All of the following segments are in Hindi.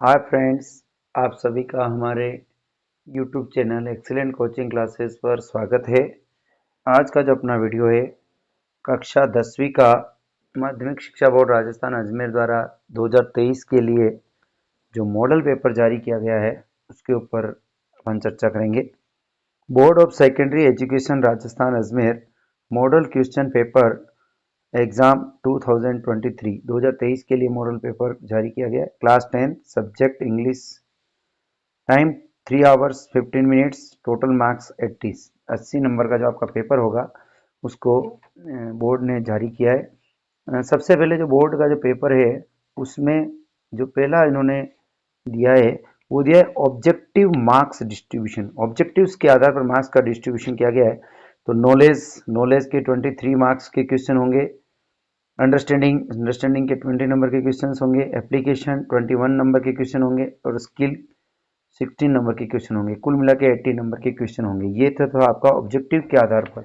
हाय फ्रेंड्स, आप सभी का हमारे YouTube channel excellent coaching classes पर स्वागत है। आज का जो अपना वीडियो है कक्षा 10वीं का माध्यमिक शिक्षा बोर्ड राजस्थान अजमेर द्वारा 2023 के लिए जो मॉडल पेपर जारी किया गया है उसके ऊपर अपन चर्चा करेंगे। Board of secondary education Rajasthan Ajmer model question paper exam 2023 के लिए मॉडल पेपर जारी किया गया है। Class 10 subject English, time 3 hours 15 minutes, total marks 80 number का जो आपका पेपर होगा उसको बोर्ड ने जारी किया है। सबसे पहले जो बोर्ड का जो पेपर है उसमें जो पहला इन्होंने दिया है वो दिया है ऑब्जेक्टिव मार्क्स डिस्ट्रीब्यूशन। ऑब्जेक्टिव्स के आधार पर मार्क्स का डिस्ट्रीब्यूशन किया गया है। तो नॉलेज के 23 मार्क्स के क्वेश्चन होंगे, अंडरस्टैंडिंग के 20 नंबर के क्वेश्चन होंगे, एप्लीकेशन 21 नंबर के क्वेश्चन होंगे और स्किल 16 नंबर के क्वेश्चन होंगे। कुल मिला के 80 नंबर के क्वेश्चन होंगे। ये था आपका ऑब्जेक्टिव के आधार पर।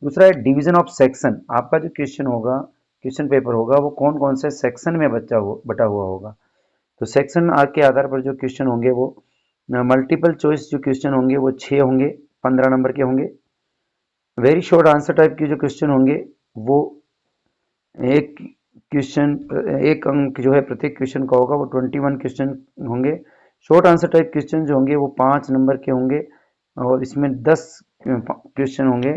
दूसरा है डिवीजन ऑफ सेक्शन। आपका जो क्वेश्चन होगा, क्वेश्चन पेपर होगा, वो कौन कौन से सेक्शन में बटा हुआ होगा। तो सेक्शन के आधार पर जो क्वेश्चन होंगे वो मल्टीपल चॉइस जो क्वेश्चन होंगे वो 6 होंगे, 15 नंबर के होंगे। वेरी शॉर्ट आंसर टाइप के जो क्वेश्चन होंगे वो एक क्वेश्चन, एक अंक जो है प्रत्येक क्वेश्चन का होगा, वो 21 क्वेश्चन होंगे। शॉर्ट आंसर टाइप क्वेश्चन जो होंगे वो 5 नंबर के होंगे और इसमें 10 क्वेश्चन होंगे।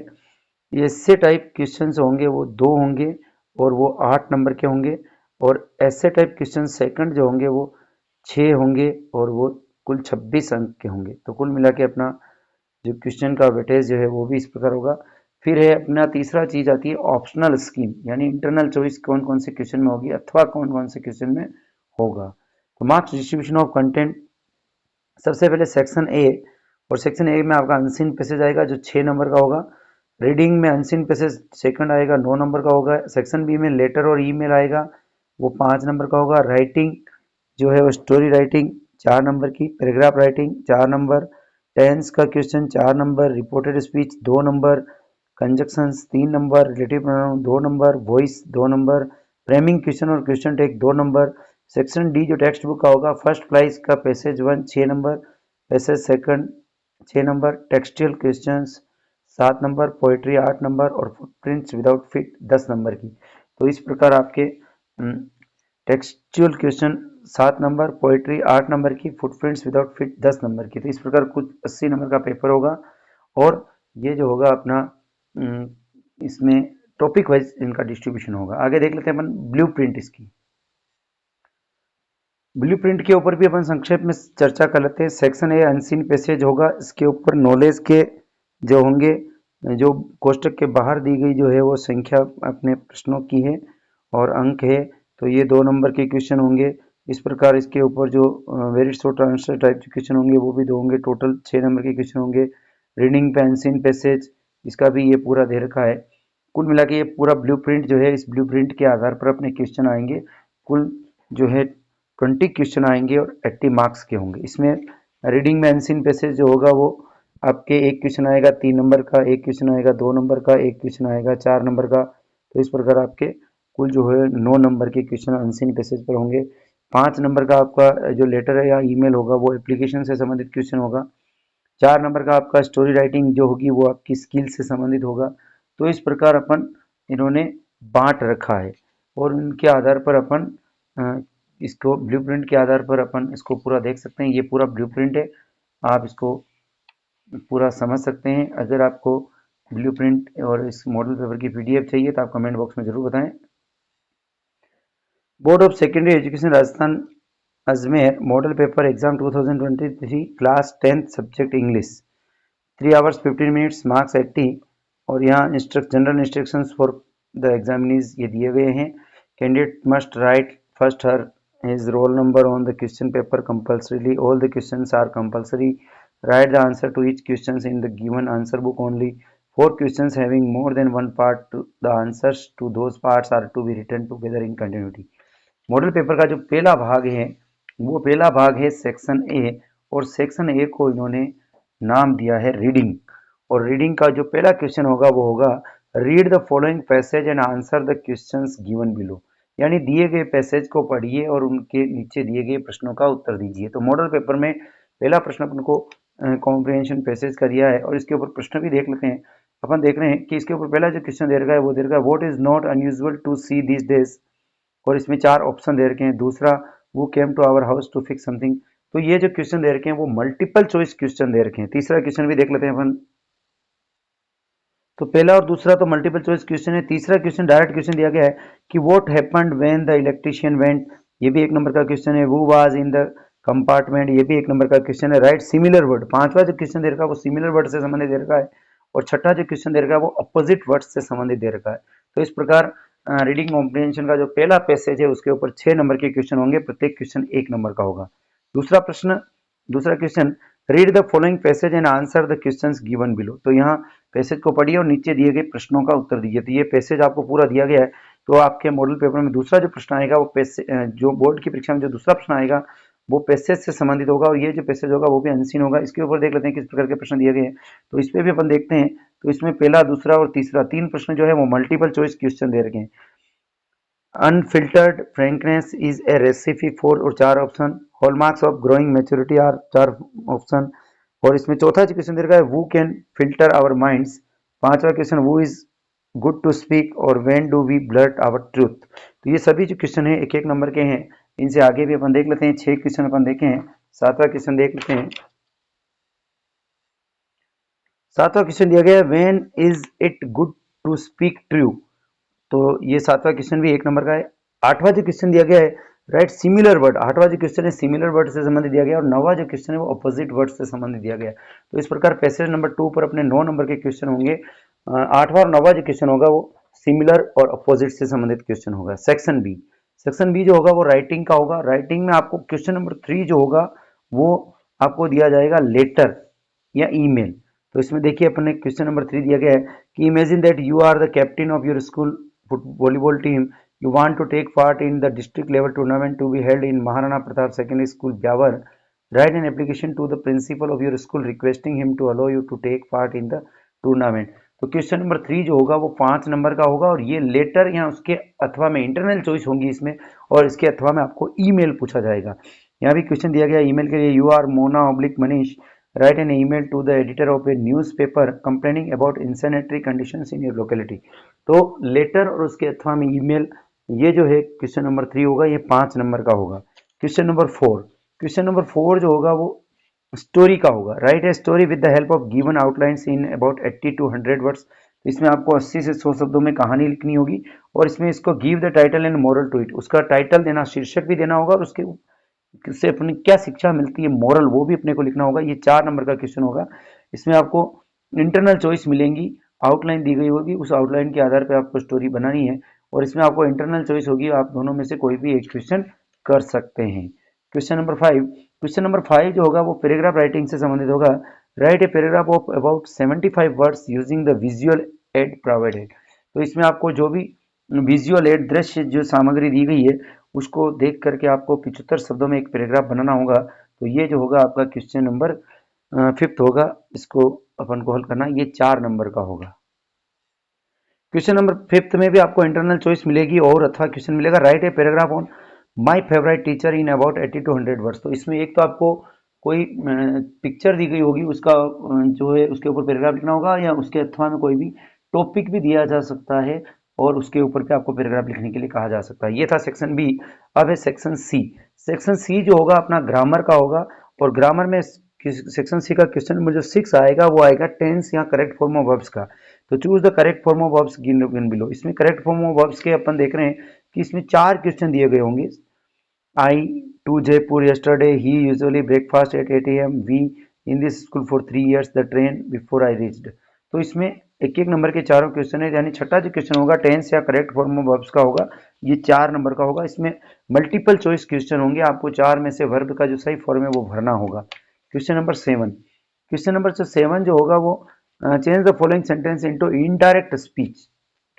ऐसे टाइप क्वेश्चन होंगे वो 2 होंगे और वो 8 नंबर के होंगे। और ऐसे टाइप क्वेश्चन सेकंड जो होंगे वो 6 होंगे और वो कुल 26 अंक के होंगे। तो कुल मिला के अपना जो क्वेश्चन का वेटेज जो है वो भी इस प्रकार होगा। फिर है अपना तीसरा चीज आती है ऑप्शनल स्कीम, यानी इंटरनल चॉइस कौन कौन से क्वेश्चन में होगी अथवा कौन कौन से क्वेश्चन में होगा। तो मार्क्स डिस्ट्रीब्यूशन ऑफ कंटेंट, सबसे पहले सेक्शन ए, और सेक्शन ए में आपका अनसीन पैसेज आएगा जो 6 नंबर का होगा। रीडिंग में अनसीन पैसेज सेकंड आएगा, 9 नंबर का होगा। सेक्शन बी में लेटर और ईमेल आएगा, वो 5 नंबर का होगा। राइटिंग जो है वो स्टोरी राइटिंग 4 नंबर की, पैराग्राफ राइटिंग 4 नंबर, टेंस का question 4 number, reported speech 2 number, conjunctions 3 number, relative pronoun 2 number, voice 2 number, framing question और question tag 2 number. Section D जो टेक्स्ट बुक का होगा, फर्स्ट प्राइज का passage 1 6 number, passage second 6 number, textual questions 7 number, poetry 8 number और फुटप्रिंट्स विदाउट फिट 10 नंबर की। तो इस प्रकार आपके textual question 7 number, poetry 8 number की, फुटप्रिंट्स विदाउट फिट 10 नंबर की। तो इस प्रकार कुछ 80 नंबर का पेपर होगा। और ये जो होगा अपना इसमें टॉपिक वाइज इनका डिस्ट्रीब्यूशन होगा। आगे देख लेते हैं अपन ब्लूप्रिंट इसकी। ब्लूप्रिंट के ऊपर भी अपन संक्षेप में चर्चा कर लेते हैं। सेक्शन ए अनसीन पैसेज होगा, इसके ऊपर नॉलेज के जो होंगे, जो कोष्टक के बाहर दी गई जो है वो संख्या अपने प्रश्नों की है और अंक है, तो ये 2 नंबर के क्वेश्चन होंगे। इस प्रकार इसके ऊपर जो वेरी शॉर्ट आंसर टाइप के क्वेश्चन होंगे वो भी 2 होंगे, टोटल 6 नंबर के क्वेश्चन होंगे। रीडिंग पे अनसीन पैसेज, इसका भी ये पूरा दे रखा है। कुल मिला के ये पूरा ब्लूप्रिंट जो है, इस ब्लूप्रिंट के आधार पर अपने क्वेश्चन आएंगे। कुल जो है 20 क्वेश्चन आएंगे और 80 मार्क्स के होंगे। इसमें रीडिंग में अनसीन पैसेज जो होगा वो आपके एक क्वेश्चन आएगा 3 नंबर का, एक क्वेश्चन आएगा 2 नंबर का, एक क्वेश्चन आएगा 4 नंबर का। तो इस प्रकार आपके कुल जो है 9 नंबर के क्वेश्चन अनसीन पैसेज पर होंगे। 5 नंबर का आपका जो लेटर है या ईमेल होगा वो एप्लीकेशन से संबंधित क्वेश्चन होगा। 4 नंबर का आपका स्टोरी राइटिंग जो होगी वो आपकी स्किल से संबंधित होगा। तो इस प्रकार अपन इन्होंने बांट रखा है और उनके आधार पर अपन इसको ब्लूप्रिंट के आधार पर अपन इसको पूरा देख सकते हैं। ये पूरा ब्लूप्रिंट है, आप इसको पूरा समझ सकते हैं। अगर आपको ब्लूप्रिंट और इस मॉडल पेपर की पीडीएफ चाहिए तो आप कमेंट बॉक्स में जरूर बताएं। Board of secondary education Rajasthan Ajmer model paper exam 2023 class 10 subject English, 3 hours 15 minutes, marks 80। और यहाँ general instructions for the examinees ये दिए हुए हैं। Candidate must write first her his roll number on the question paper compulsorily. All the questions are compulsory. Write the answer to each questions in the given answer book only. 4 questions having more than one part, the answers to those parts are to be written together in continuity. Model paper का जो पहला भाग है वो पहला भाग है सेक्शन ए, और सेक्शन ए को इन्होंने नाम दिया है रीडिंग। और रीडिंग का जो पहला क्वेश्चन होगा वो होगा read the following passage and answer the questions given below. यानी दिए गए पैसेज को पढ़िए और उनके नीचे दिए गए प्रश्नों का उत्तर दीजिए। तो मॉडल पेपर में पहला प्रश्न अपन को कॉम्प्रिहेंशन पैसेज का दिया है और इसके ऊपर प्रश्न भी देख लेते हैं। अपन देख रहे हैं कि इसके ऊपर पहला जो क्वेश्चन दे रखा है वो दे रखा है what is not unusual to see this days, और इसमें 4 ऑप्शन दे रखे हैं। दूसरा वो came to our house to fix something. तो ये जो क्वेश्चन दे रखे हैं वो मल्टीपल चॉइस क्वेश्चन दे रखे हैं। तीसरा क्वेश्चन भी देख लेते हैं अपन। तो पहला और दूसरा तो मल्टीपल चॉइस क्वेश्चन है। तीसरा क्वेश्चन डायरेक्ट क्वेश्चन दिया गया है कि what happened when the electrician went, ये भी 1 नंबर का क्वेश्चन है। वो वाज इन द कंपार्टमेंट, ये भी 1 नंबर का क्वेश्चन है। राइट सिमिलर वर्ड, पांचवा जो क्वेश्चन दे रखा है वो सिमिलर वर्ड से संबंधित दे रखा है और छठा जो क्वेश्चन दे रखा है वो अपोजिट वर्ड से संबंधित दे रखा है। तो इस प्रकार रीडिंग कॉम्प्रिहेंशन का जो पहला पैसेज है उसके ऊपर 6 नंबर के क्वेश्चन होंगे, प्रत्येक क्वेश्चन 1 नंबर का होगा। दूसरा प्रश्न, दूसरा question, read the following passage and answer the questions given below. तो यहाँ पैसेज को पढ़िए और नीचे दिए गए प्रश्नों का उत्तर दीजिए। तो ये पैसेज आपको पूरा दिया गया है। तो आपके मॉडल पेपर में दूसरा जो प्रश्न आएगा वो पैसेज, जो बोर्ड की परीक्षा में जो दूसरा प्रश्न आएगा वो पैसेज से संबंधित होगा और ये जो पैसेज होगा वो भी अनसीन होगा। इसके ऊपर देख लेते हैं किस प्रकार के प्रश्न दिए गए हैं। तो इस पर भी अपन देखते हैं। तो इसमें पहला, दूसरा और तीसरा 3 प्रश्न जो है वो मल्टीपल चॉइस क्वेश्चन दे रखे हैं। Unfiltered frankness is a recipe for, और 4 option. Hallmarks of growing maturity are 4 option. और इसमें चौथा जो क्वेश्चन दे रखा है who can filter our minds. पांचवा question who is good to speak और when do we blurt our truth. तो ये सभी जो क्वेश्चन है 1-1 नंबर के हैं। इनसे आगे भी अपन देख लेते हैं। 6 क्वेश्चन अपन देखे हैं। 7वां क्वेश्चन देख लेते हैं। 7वां क्वेश्चन दिया गया है when is it good to speak true. तो ये 7वां क्वेश्चन भी 1 नंबर का है। 8वां जो क्वेश्चन दिया गया है राइट सिमिलर वर्ड, 8वां जो क्वेश्चन है सिमिलर वर्ड से संबंधित दिया गया और 9वां जो क्वेश्चन है वो अपोजिट वर्ड से संबंधित दिया गया। तो इस प्रकार पैसेज नंबर 2 पर अपने 9 नंबर के क्वेश्चन होंगे। 8वां और 9वां जो क्वेश्चन होगा वो सिमिलर और अपोजिट से संबंधित क्वेश्चन होगा। सेक्शन बी, सेक्शन बी जो होगा वो राइटिंग का होगा। राइटिंग में आपको क्वेश्चन नंबर 3 जो होगा वो आपको दिया जाएगा लेटर या ईमेल। तो इसमें देखिए अपने क्वेश्चन नंबर 3 दिया गया है कि imagine that you are the captain of your school volleyball team. You want to take part in the district level tournament to be held in Maharana Pratap Secondary School, Byawar. Write an application to the principal of your school requesting him to allow you to take part in the tournament. तो क्वेश्चन नंबर 3 जो होगा वो 5 नंबर का होगा और ये लेटर या उसके अथवा में इंटरनल चॉइस होंगी इसमें, और इसके अथवा में आपको ईमेल पूछा जाएगा। यहाँ भी क्वेश्चन दिया गया ईमेल के लिए you are Mona oblique Manish write an email to the editor of a newspaper complaining about insanitary conditions in your locality. तो लेटर और उसके अथवा में ईमेल, ये जो है क्वेश्चन नंबर 3 होगा, ये 5 नंबर का होगा। क्वेश्चन नंबर 4, क्वेश्चन नंबर 4 जो होगा वो स्टोरी का होगा। Right a story with the help of given outlines in about 80 to 100 words. इसमें आपको 80 से 100 शब्दों में कहानी लिखनी होगी और इसमें इसको give the title and moral to it, उसका टाइटल देना, शीर्षक भी देना होगा और उसके से अपनी क्या शिक्षा मिलती है, मोरल, वो भी अपने को लिखना होगा। ये 4 नंबर का क्वेश्चन होगा। इसमें आपको इंटरनल चॉइस मिलेंगी, आउटलाइन दी गई होगी, उस आउटलाइन के आधार पर आपको स्टोरी बनानी है और इसमें आपको इंटरनल चॉइस होगी। आप दोनों में से कोई भी एक क्वेश्चन कर सकते हैं। क्वेश्चन नंबर 5, क्वेश्चन नंबर 5 जो होगा वो पैराग्राफ राइटिंग से संबंधित होगा। Right a paragraph of about 75 words using the visual add provided. तो इसमें आपको जो भी विजुअल एड, दृश्य जो सामग्री दी गई है उसको देख करके आपको 75 शब्दों में एक पैराग्राफ बनाना होगा। तो ये जो होगा आपका क्वेश्चन नंबर 5 होगा, इसको अपन को हल करना, ये 4 नंबर का होगा। क्वेश्चन नंबर 5 में भी आपको इंटरनल चॉइस मिलेगी और अथवा क्वेश्चन मिलेगा right a paragraph on my favourite teacher in about 80 to 100 words. तो इसमें एक तो आपको कोई पिक्चर दी गई होगी, उसका जो है उसके ऊपर पैराग्राफ लिखना होगा या उसके अथवा में कोई भी टॉपिक भी दिया जा सकता है और उसके ऊपर पे आपको पैराग्राफ लिखने के लिए कहा जा सकता है। ये था सेक्शन बी। अब है सेक्शन सी। सेक्शन सी जो होगा अपना ग्रामर का होगा और ग्रामर में सेक्शन सी का क्वेश्चन नंबर जो 6 आएगा वो आएगा टेंस या करेक्ट फॉर्म ऑफ वर्ब्स का। तो choose the correct form of verbs given below. इसमें करेक्ट फॉर्म ऑफ वर्ब्स के अपन देख रहे हैं कि इसमें 4 क्वेश्चन दिए गए होंगे। I to Jaipur yesterday. He usually breakfast at 8 a.m. We in this school for 3 years. The train before I reached. तो इसमें 1-1 नंबर के चारों क्वेश्चन है, यानी छठा जो क्वेश्चन होगा टेंस या करेक्ट फॉर्म ऑफ वर्ब्स का होगा, ये 4 नंबर का होगा। इसमें मल्टीपल चॉइस क्वेश्चन होंगे, आपको 4 में से वर्ब का जो सही फॉर्म है वो भरना होगा। क्वेश्चन नंबर 7, क्वेश्चन नंबर 7 जो होगा वो change the following sentence into indirect speech.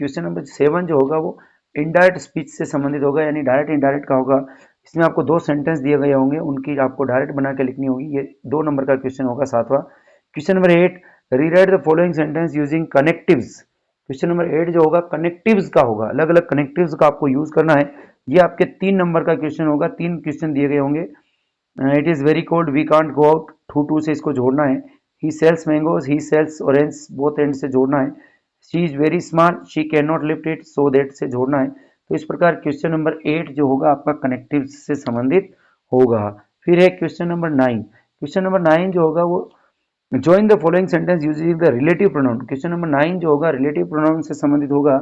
Question number 7 जो होगा वो इनडायरेक्ट स्पीच से संबंधित होगा, यानी डायरेक्ट इनडायरेक्ट का होगा। इसमें आपको 2 सेंटेंस दिए गए होंगे, उनकी आपको डायरेक्ट बना के लिखनी होगी। ये 2 नंबर का क्वेश्चन होगा 7वां। Question number 8, rewrite the following sentence using connectives. Question number 8 जो होगा कनेक्टिव्स का होगा, अलग अलग कनेक्टिव्स का आपको यूज करना है। ये आपके 3 नंबर का क्वेश्चन होगा, 3 क्वेश्चन दिए गए होंगे। It is very cold we can't go out, too से इसको जोड़ना है। He sells mangoes, he sells orange, both and से जोड़ना है। She is very small, she can not lift it, so that से जोड़ना है। तो इस प्रकार क्वेश्चन नंबर 8 जो होगा आपका कनेक्टिव से संबंधित होगा। फिर है क्वेश्चन नंबर 9। क्वेश्चन नंबर 9 जो होगा वो join the following sentence using the relative pronoun. Question number 9 जो होगा रिलेटिव प्रोनाउन से संबंधित होगा,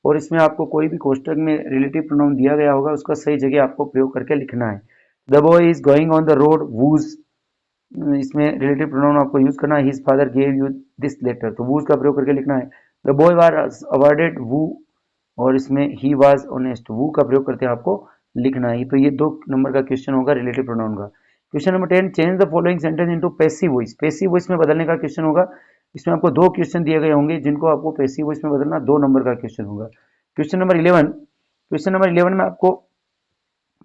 और इसमें आपको कोई भी कोष्टक में रिलेटिव प्रोनाउन दिया गया होगा उसका सही जगह आपको प्रयोग करके लिखना है। The boy is going on the road whose, इसमें रिलेटिव प्रोनाउन आपको यूज करना है। His father gave you this letter, तो वूज का प्रयोग करके लिखना है। The boy was awarded who, और इसमें ही वाज ऑनेस्ट, वू का प्रयोग करते आपको लिखना है। तो ये 2 नंबर का क्वेश्चन होगा रिलेटिव प्रोनाउन का। Question number 10 change the following sentence into passive voice. Passive voice में बदलने का क्वेश्चन होगा। इसमें आपको 2 क्वेश्चन दिए गए होंगे जिनको आपको पैसिव वॉइस में बदलना, 2 नंबर का क्वेश्चन होगा। क्वेश्चन नंबर 11, क्वेश्चन नंबर 11 में आपको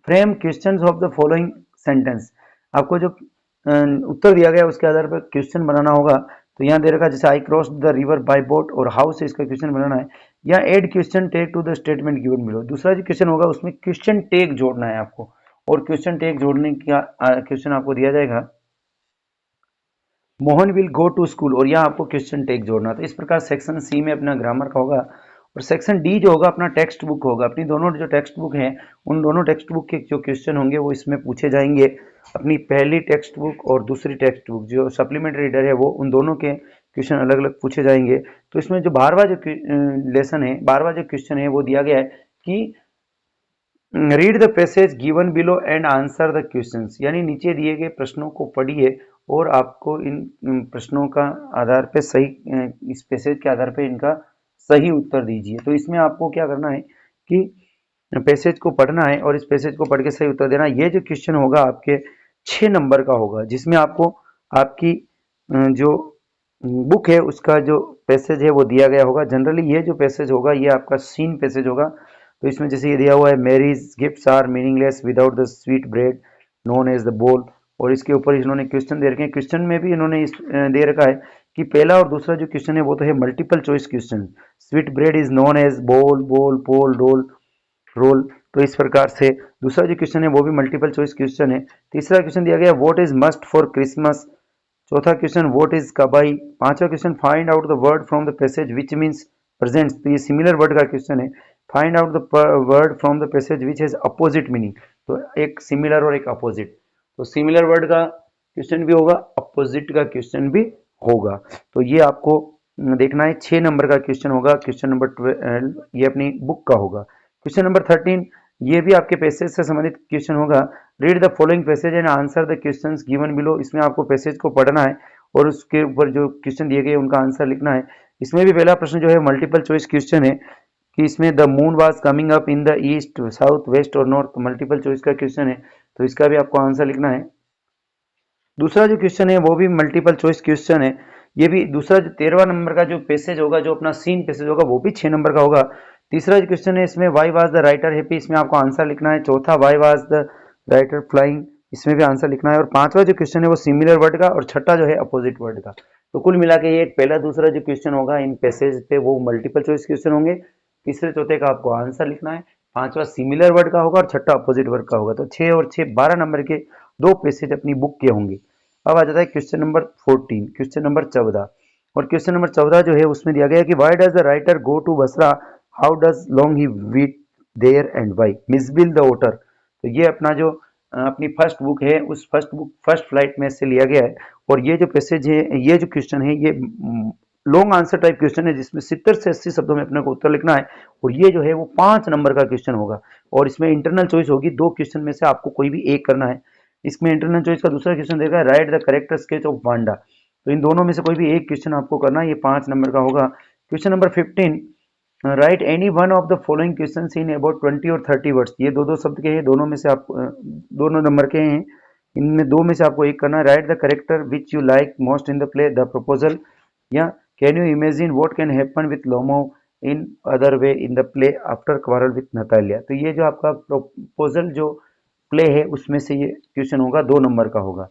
frame questions of the following sentence, आपको जो उत्तर दिया गया उसके आधार पर क्वेश्चन बनाना होगा। तो यहाँ दे रखा जैसे I cross the river by boat, और हाउ से इसका क्वेश्चन बनाना है। या add question tag to the statement given below, दूसरा जो क्वेश्चन होगा उसमें क्वेश्चन टेक जोड़ना है आपको, और क्वेश्चन टेक जोड़ने का क्वेश्चन आपको दिया जाएगा Mohan will go to school, और यहाँ आपको क्वेश्चन टेक जोड़ना। तो इस प्रकार सेक्शन सी में अपना ग्रामर का होगा, और सेक्शन डी जो होगा अपना टेक्स्ट बुक होगा। अपनी दोनों जो टेक्स्ट बुक हैं उन दोनों टेक्स्ट बुक के जो क्वेश्चन होंगे वो इसमें पूछे जाएंगे। अपनी पहली टेक्स्ट बुक और दूसरी टेक्स्ट बुक जो सप्लीमेंट्री रीडर है वो उन दोनों के क्वेश्चन अलग अलग पूछे जाएंगे। तो इसमें जो 12वां जो लेसन है, 12वां जो क्वेश्चन है वो दिया गया है कि read the passage given below and answer the questions, यानी नीचे दिए गए प्रश्नों को पढ़िए और आपको इन प्रश्नों का आधार पे सही, इस पैसेज के आधार पे इनका सही उत्तर दीजिए। तो इसमें आपको क्या करना है कि पैसेज को पढ़ना है और इस पैसेज को पढ़ के सही उत्तर देना। ये जो क्वेश्चन होगा आपके 6 नंबर का होगा, जिसमें आपको आपकी जो बुक है उसका जो पैसेज है वो दिया गया होगा। जनरली ये जो पैसेज होगा ये आपका सीन पैसेज होगा। तो इसमें जैसे ये दिया हुआ है marriage gifts are meaningless without the sweet bread known as the bol, और इसके ऊपर इन्होंने क्वेश्चन दे रखे हैं। क्वेश्चन में भी इन्होंने दे रखा है कि पहला और दूसरा जो क्वेश्चन है वो तो है multiple choice question. Sweet bread is known as bol, bol, पोल, डोल, रोल। तो इस प्रकार से दूसरा जो क्वेश्चन है वो भी मल्टीपल चॉइस क्वेश्चन है। तीसरा क्वेश्चन दिया गया what is must for Christmas. चौथा क्वेश्चन व्हाट इज कबाई। पांचवा question find out the word from the passage which means presents, तो ये सिमिलर वर्ड का क्वेश्चन है। Find out the word from the passage which has opposite meaning, तो एक सिमिलर और एक अपोजिट। तो सिमिलर वर्ड का क्वेश्चन भी होगा, अपोजिट का क्वेश्चन भी होगा। तो ये आपको देखना है। 6 नंबर का क्वेश्चन होगा। क्वेश्चन नंबर 12 ये अपनी बुक का होगा। क्वेश्चन नंबर 13 ये भी आपके पैसेज से संबंधित क्वेश्चन होगा। Read the following passage and answer the questions given below, इसमें आपको पैसेज को पढ़ना है और उसके ऊपर जो क्वेश्चन दिए गए उनका आंसर लिखना है। इसमें भी पहला प्रश्न जो है मल्टीपल चॉइस क्वेश्चन है कि इसमें the moon was coming up in the east, south, west और नॉर्थ, मल्टीपल चॉइस का क्वेश्चन है, तो इसका भी आपको आंसर लिखना है। दूसरा जो क्वेश्चन है वो भी मल्टीपल चॉइस क्वेश्चन है। ये भी दूसरा जो 13वां नंबर का जो पैसेज होगा, जो अपना सीन पैसेज होगा, वो भी 6 नंबर का होगा। तीसरा जो क्वेश्चन है इसमें why was the writer happy, इसमें आपको आंसर लिखना है। चौथा why was the writer flying, इसमें भी आंसर लिखना है। और पांचवा जो क्वेश्चन है वो सिमिलर वर्ड का, और छठा जो है अपोजिट वर्ड का। तो कुल मिला के ये पहला दूसरा जो क्वेश्चन होगा इन पैसेज पे वो मल्टीपल चॉइस क्वेश्चन होंगे। तीसरे चौथे का आपको आंसर लिखना है। पांचवा सिमिलर वर्ड का होगा और छठा अपोजिट वर्ड का होगा। तो 6 और 6 12 नंबर के 2 पैसेज अपनी बुक के होंगे। अब आ जाता है क्वेश्चन नंबर 14, क्वेश्चन नंबर 14। और क्वेश्चन नंबर 14 जो है उसमें दिया गया है कि why does the writer go to Basra, how does long he wait there and why, Mijbil the otter. तो ये अपना जो अपनी फर्स्ट बुक है उस फर्स्ट फ्लाइट में से लिया गया है। और ये जो पैसेज है, ये जो क्वेश्चन है ये लॉन्ग आंसर टाइप क्वेश्चन है जिसमें 70 से 80 शब्दों में अपने को उत्तर लिखना है। और ये जो है वो 5 नंबर का क्वेश्चन होगा, और इसमें इंटरनल चॉइस होगी। 2 क्वेश्चन में से आपको कोई भी एक करना है। इसमें इंटरनल चॉइस का दूसरा क्वेश्चन देगा right the correct sketch of Wanda, तो इन दोनों में से कोई भी एक क्वेश्चन आपको करना है। ये 5 नंबर का होगा। Question number 15 right any one of the following questions in about 20 और 30 वर्ड्स। ये दो शब्द के हैं, दोनों में से आप दोनों नंबर के हैं, इनमें 2 में से आपको एक करना है। Write the character which you like most in the play the proposal, या can you imagine what can happen with Lomov in other way in the play after quarrel with Natalya. तो ये जो आपका प्रपोजल जो प्ले है उसमें से ये क्वेश्चन होगा, 2 नंबर का होगा।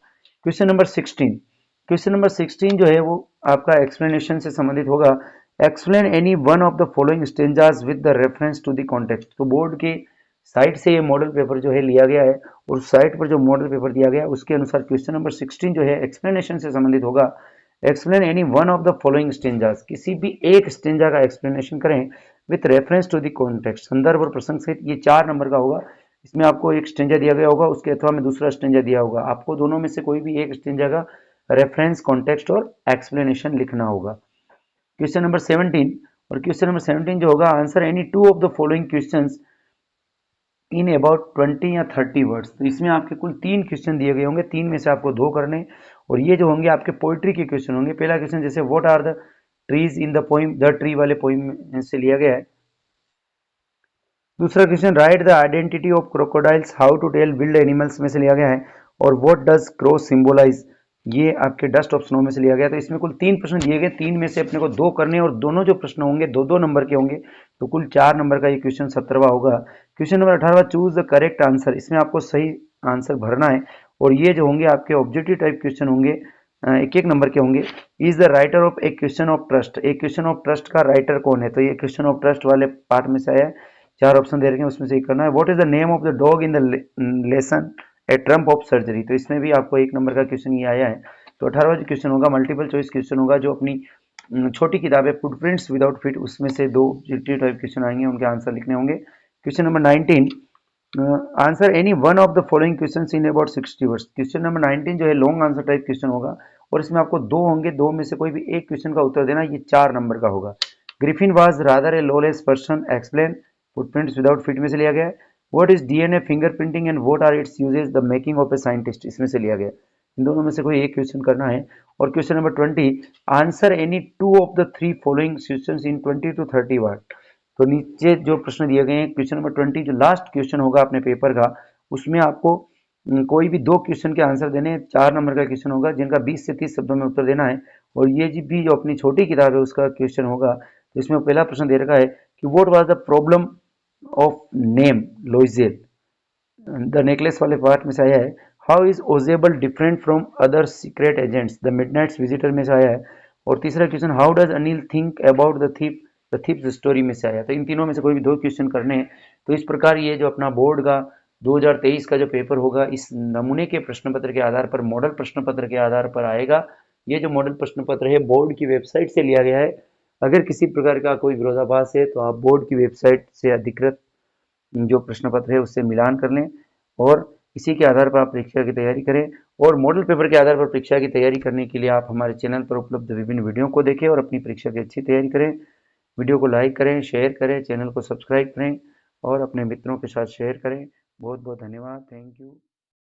क्वेश्चन नंबर 16, क्वेश्चन नंबर 16 जो है वो आपका एक्सप्लेनेशन से संबंधित होगा। Explain any one of the following stanzas with the reference to the context. तो बोर्ड के साइट से ये मॉडल पेपर जो है लिया गया है और साइट पर जो मॉडल पेपर दिया गया है उसके अनुसार क्वेश्चन नंबर 16 जो है एक्सप्लेनेशन से संबंधित होगा। Explain any one of the following stanzas, किसी भी एक स्टेंजा का एक्सप्लेनेशन करें with reference to the context, संदर्भ और प्रसंग सहित। ये 4 नंबर का होगा। इसमें आपको एक स्टेंजा दिया गया होगा, उसके अथवा में दूसरा स्टेंजा दिया होगा। आपको दोनों में से कोई भी एक स्टेंजा का रेफरेंस, कॉन्टेक्स्ट और एक्सप्लेनेशन लिखना होगा। क्वेश्चन नंबर 17, और क्वेश्चन नंबर 17 जो होगा, answer any two of the following questions in about 20 या 30 वर्ड्स। तो इसमें आपके कुल 3 क्वेश्चन दिए गए होंगे, 3 में से आपको 2 करने, और ये जो होंगे आपके पोइट्री के क्वेश्चन होंगे। पहला क्वेश्चन जैसे what are the trees in the poem, the tree वाले पोइम से लिया गया है। दूसरा question write the identity of crocodiles, how to tell wild animals में से लिया गया है। और व्हाट डज क्रो सिंबलाइज, ये आपके डस्ट ऑफ स्नो में से लिया गया। तो इसमें कुल 3 प्रश्न दिए गए, 3 में से अपने को 2 करने, और दोनों जो प्रश्न होंगे 2-2 नंबर के होंगे। तो कुल 4 नंबर का ये क्वेश्चन 17वां होगा। क्वेश्चन नंबर 18वां, चूज द करेक्ट आंसर। इसमें आपको सही आंसर भरना है, और ये जो होंगे आपके ऑब्जेक्टिव टाइप क्वेश्चन होंगे, एक एक नंबर के होंगे। Is the writer of A question of trust, एक क्वेश्चन ऑफ ट्रस्ट का राइटर कौन है। तो ये क्वेश्चन ऑफ ट्रस्ट वाले पार्ट में से आया है। 4 ऑप्शन दे रखे हैं, उसमें से एक करना है। What is the name of the dog in the lesson A Trump of surgery. तो इसमें भी आपको 1 नंबर का क्वेश्चन ये आया है। तो 18वां जो क्वेश्चन होगा मल्टीपल चॉइस क्वेश्चन होगा, जो अपनी छोटी किताब है फुटप्रिंट्स विदाउट फीट, उसमें से 2 ऑब्जेक्टिव टाइप क्वेश्चन आएंगे, उनके आंसर लिखने होंगे। Question number 19, answer any one of the following questions in about 60 words. Question number 19 जो है लॉन्ग आंसर टाइप क्वेश्चन होगा, और इसमें आपको 2 होंगे, 2 में से कोई भी एक क्वेश्चन का उत्तर देना। ये 4 नंबर का होगा। Griffin was rather a lawless person, explain, footprints without feet में से लिया गया है। What is DNA fingerprinting and what are its uses, the making of a scientist, इसमें से लिया गया है। इन दोनों में से कोई एक क्वेश्चन करना है। और question number 20, answer any 2 of the 3 following questions in 20 to 30 word. तो नीचे जो प्रश्न दिए गए हैं, क्वेश्चन नंबर 20 जो लास्ट क्वेश्चन होगा अपने पेपर का, उसमें आपको कोई भी 2 क्वेश्चन के आंसर देने हैं। 4 नंबर का क्वेश्चन होगा, जिनका 20 से 30 शब्दों में उत्तर देना है। और ये भी जो अपनी छोटी किताब है उसका क्वेश्चन होगा। तो इसमें पहला प्रश्न दे रखा है कि what was the problem of name Loisel, the necklace वाले पार्ट में से आया है। How is Ausable different from other secret agents, the midnight visitor में से आया है। और तीसरा question, how does Anil think about the thief's story में से आया। तो इन तीनों में से कोई भी 2 क्वेश्चन करने हैं। तो इस प्रकार ये जो अपना बोर्ड का 2023 का जो पेपर होगा, इस नमूने के प्रश्न पत्र के आधार पर, मॉडल प्रश्न पत्र के आधार पर आएगा। ये जो मॉडल प्रश्न पत्र है बोर्ड की वेबसाइट से लिया गया है। अगर किसी प्रकार का कोई विरोधाभास है तो आप बोर्ड की वेबसाइट से अधिकृत जो प्रश्न पत्र है उससे मिलान कर लें, और इसी के आधार पर आप परीक्षा की तैयारी करें। और मॉडल पेपर के आधार पर परीक्षा की तैयारी करने के लिए आप हमारे चैनल पर उपलब्ध विभिन्न वीडियो को देखें और अपनी परीक्षा की अच्छी तैयारी करें। वीडियो को लाइक करें, शेयर करें, चैनल को सब्सक्राइब करें और अपने मित्रों के साथ शेयर करें। बहुत बहुत धन्यवाद। Thank you.